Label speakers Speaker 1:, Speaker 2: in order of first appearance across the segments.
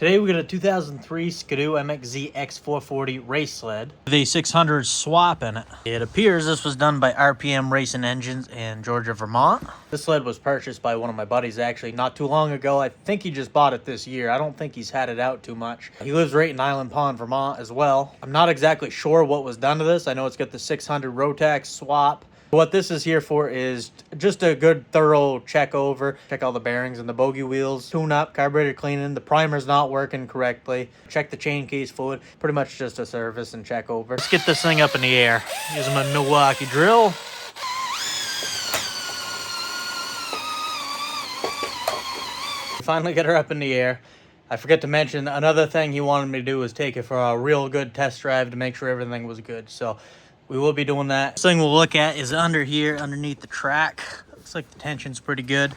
Speaker 1: Today we got a 2003 Skidoo Mxzx 440 race sled with a 600 swap in it. It appears this was done by RPM Racing Engines in Georgia, Vermont. This sled was purchased by one of my buddies actually not too long ago. I think he just bought it this year. I don't think he's had it out too much. He lives right in Island Pond, Vermont as well. I'm not exactly sure what was done to this. I know it's got the 600 Rotax swap. What this is here for is just a good thorough check over. Check all the bearings and the bogey wheels. Tune up, carburetor cleaning. The primer's not working correctly. Check the chain case fluid. Pretty much just a service and check over. Let's get this thing up in the air. Using my Milwaukee drill. Finally get her up in the air. I forgot to mention another thing he wanted me to do was take it for a real good test drive to make sure everything was good. So we will be doing that. First thing we'll look at is under here, underneath the track. Looks like the tension's pretty good.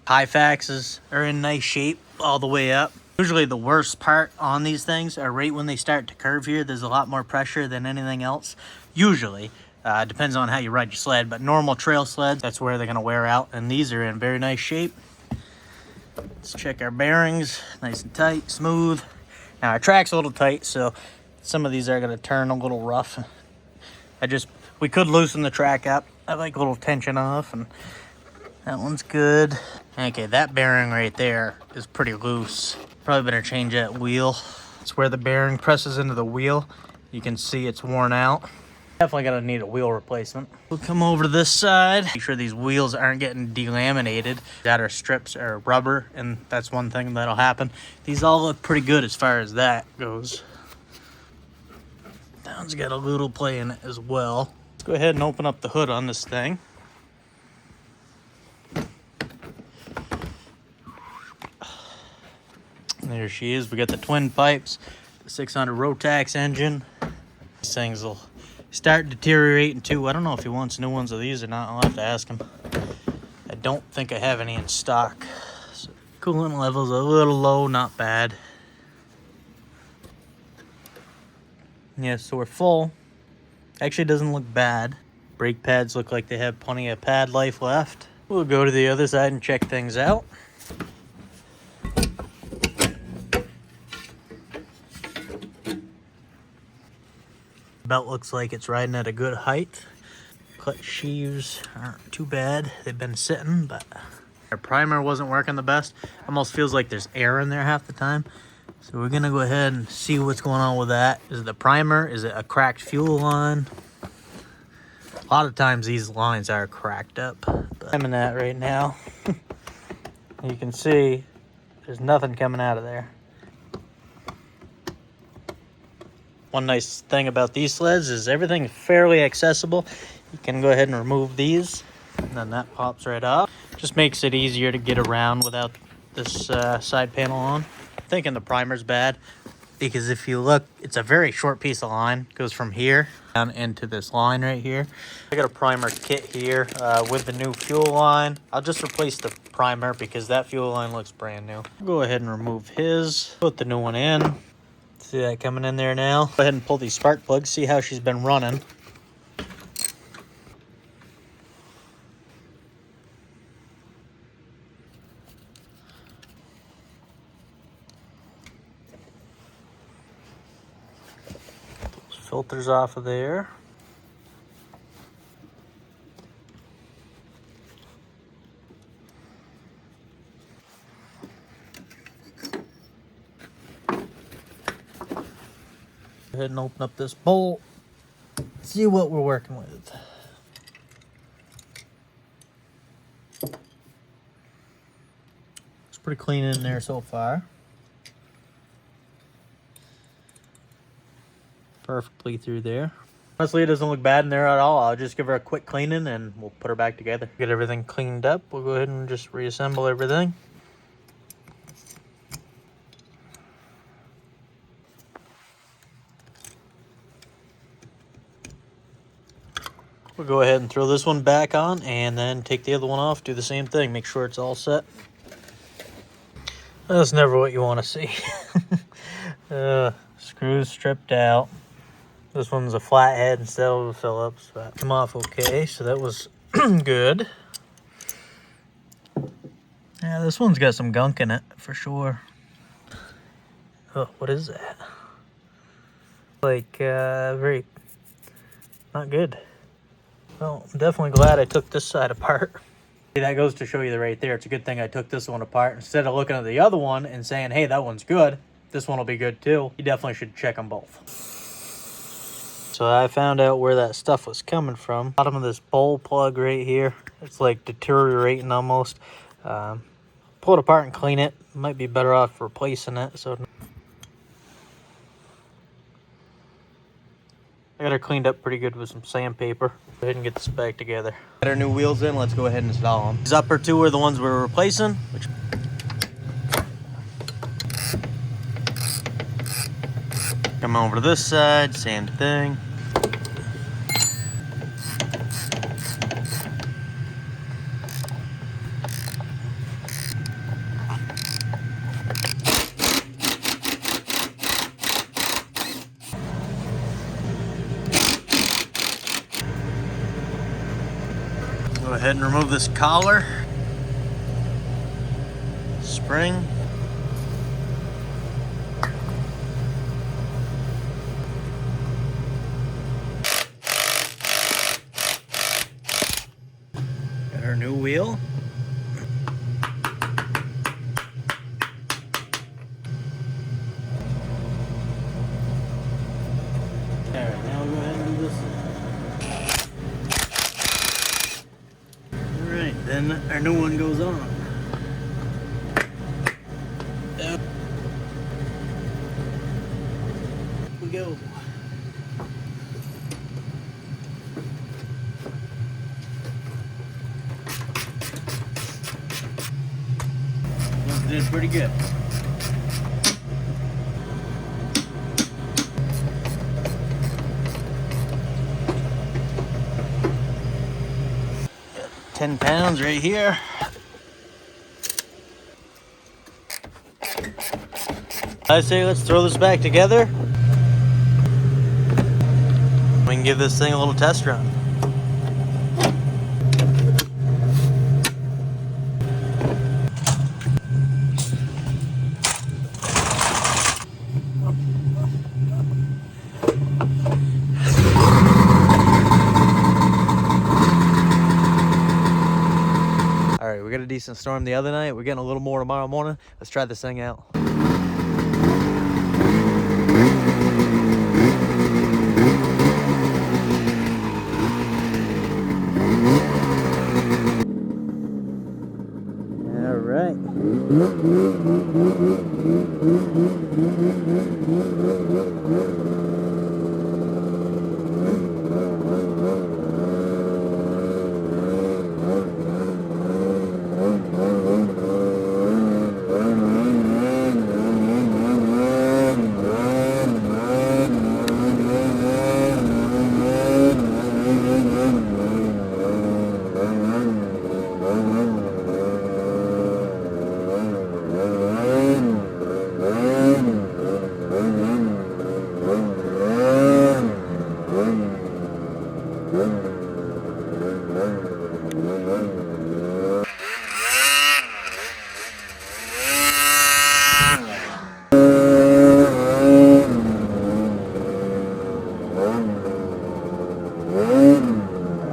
Speaker 1: High faxes are in nice shape all the way up. Usually the worst part on these things are right when they start to curve here. There's a lot more pressure than anything else. Usually. Depends on how you ride your sled, but normal trail sleds, that's where they're gonna wear out. And these are in very nice shape. Let's check our bearings. Nice and tight, smooth. Now our track's a little tight, so some of these are going to turn a little rough. We could loosen the track up. I like a little tension off, and that one's good. Okay, that bearing right there is pretty loose. Probably better change that wheel. It's where the bearing presses into the wheel. You can see it's worn out. Definitely going to need a wheel replacement. We'll come over to this side. Make sure these wheels aren't getting delaminated. That are strips or rubber, and that's one thing that'll happen. These all look pretty good as far as that goes. That one's got a little play in it as well. Let's go ahead and open up the hood on this thing. There she is. We got the twin pipes, the 600 Rotax engine. These things will start deteriorating too. I don't know if he wants new ones of these or not. I'll have to ask him. I don't think I have any in stock. So coolant level's a little low, not bad. Yeah, so we're full. Actually doesn't look bad. Brake pads look like they have plenty of pad life left. We'll go to the other side and check things out. Belt looks like it's riding at a good height. Clutch sheaves aren't too bad. They've been sitting, but our primer wasn't working the best. Almost feels like there's air in there half the time. So we're gonna go ahead and see what's going on with that. Is it the primer? Is it a cracked fuel line? A lot of times these lines are cracked up. But I'm in that right now. You can see there's nothing coming out of there. One nice thing about these sleds is everything is fairly accessible. You can go ahead and remove these, and then that pops right off. Just makes it easier to get around without this side panel on. I'm thinking the primer's bad because if you look, it's a very short piece of line. It goes from here down into this line right here. I got a primer kit here with the new fuel line. I'll just replace the primer because that fuel line looks brand new. I'll go ahead and remove his, put the new one in. See that coming in there now? Go ahead and pull these spark plugs, see how she's been running. Filters off of there. Go ahead and open up this bolt. See what we're working with. It's pretty clean in there so far. Perfectly through there. Honestly, it doesn't look bad in there at all. I'll just give her a quick cleaning and we'll put her back together. Get everything cleaned up. We'll go ahead and just reassemble everything. We'll go ahead and throw this one back on and then take the other one off. Do the same thing. Make sure it's all set. That's never what you want to see. Screws stripped out. This one's a flathead instead of a Phillips, but came off okay, so that was good. Yeah, this one's got some gunk in it for sure. Oh, what is that? Like, very not good. Well, I'm definitely glad I took this side apart. That goes to show you right there. It's a good thing I took this one apart instead of looking at the other one and saying, hey, that one's good. This one will be good too. You definitely should check them both. So I found out where that stuff was coming from. Bottom of this bowl plug right here. It's like deteriorating almost. Pull it apart and clean it. Might be better off replacing it. So I got her cleaned up pretty good with some sandpaper. Go ahead and get this back together. Got our new wheels in. Let's go ahead and install them. These upper two are the ones we're replacing. Come over to this side, same thing. Go ahead and remove this collar, spring. Got our new wheel. Alright, now we'll go ahead and do this. Alright, then our new one goes on. There we go. Did pretty good. Got 10 pounds right here. I say let's throw this back together. We can give this thing a little test run. Alright, we got a decent storm the other night. We're getting a little more tomorrow morning. Let's try this thing out. Alright.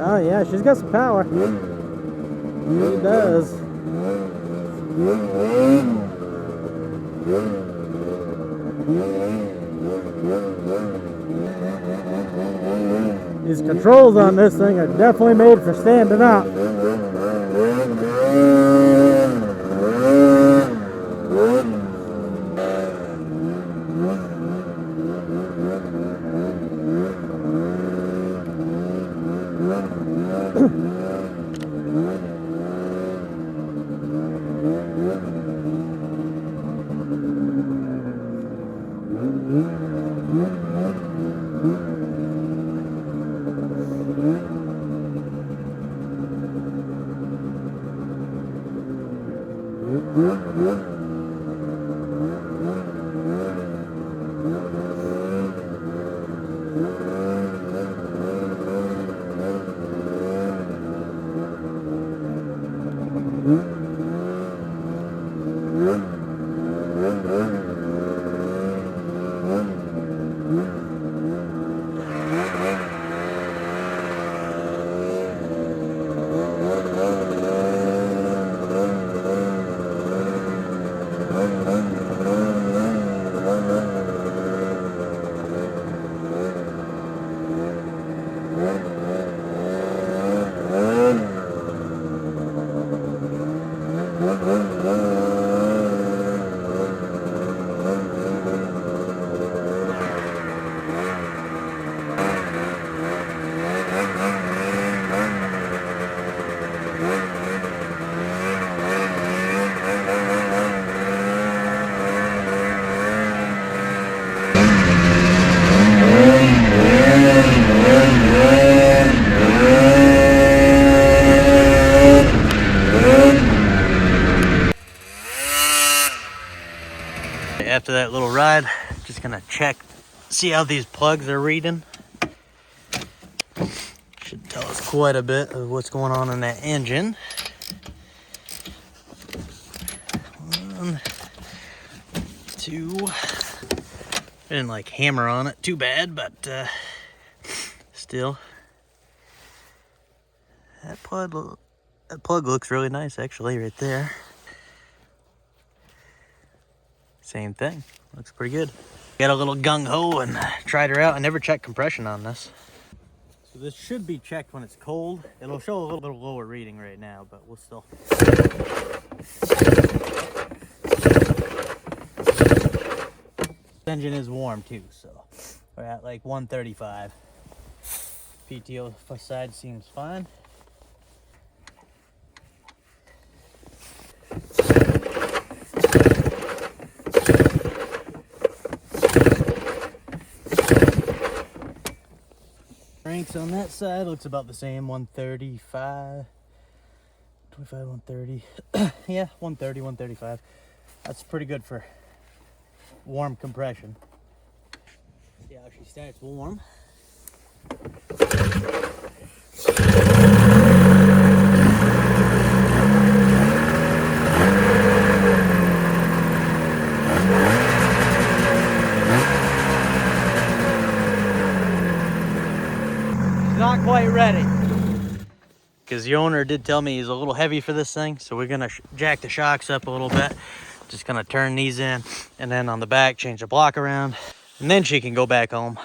Speaker 1: Oh yeah, she's got some power. She does. These controls on this thing are definitely made for standing up. After that little ride, just gonna check, see how these plugs are reading. Should tell us quite a bit of what's going on in that engine. 1, 2. Didn't like hammer on it too bad, but still. That plug looks really nice actually right there. Same thing, looks pretty good. Got a little gung-ho and tried her out. I never checked compression on this. So this should be checked when it's cold. It'll show a little bit lower reading right now, but we'll still. This engine is warm too, so we're at like 135. PTO side seems fine. Cranks on that side looks about the same, 135, 25, 130. Yeah, 130, 135. That's pretty good for warm compression. See how she starts warm. Not quite ready, because the owner did tell me he's a little heavy for this thing, so we're gonna jack the shocks up a little bit. Just gonna turn these in, and then on the back change the block around, and then she can go back home.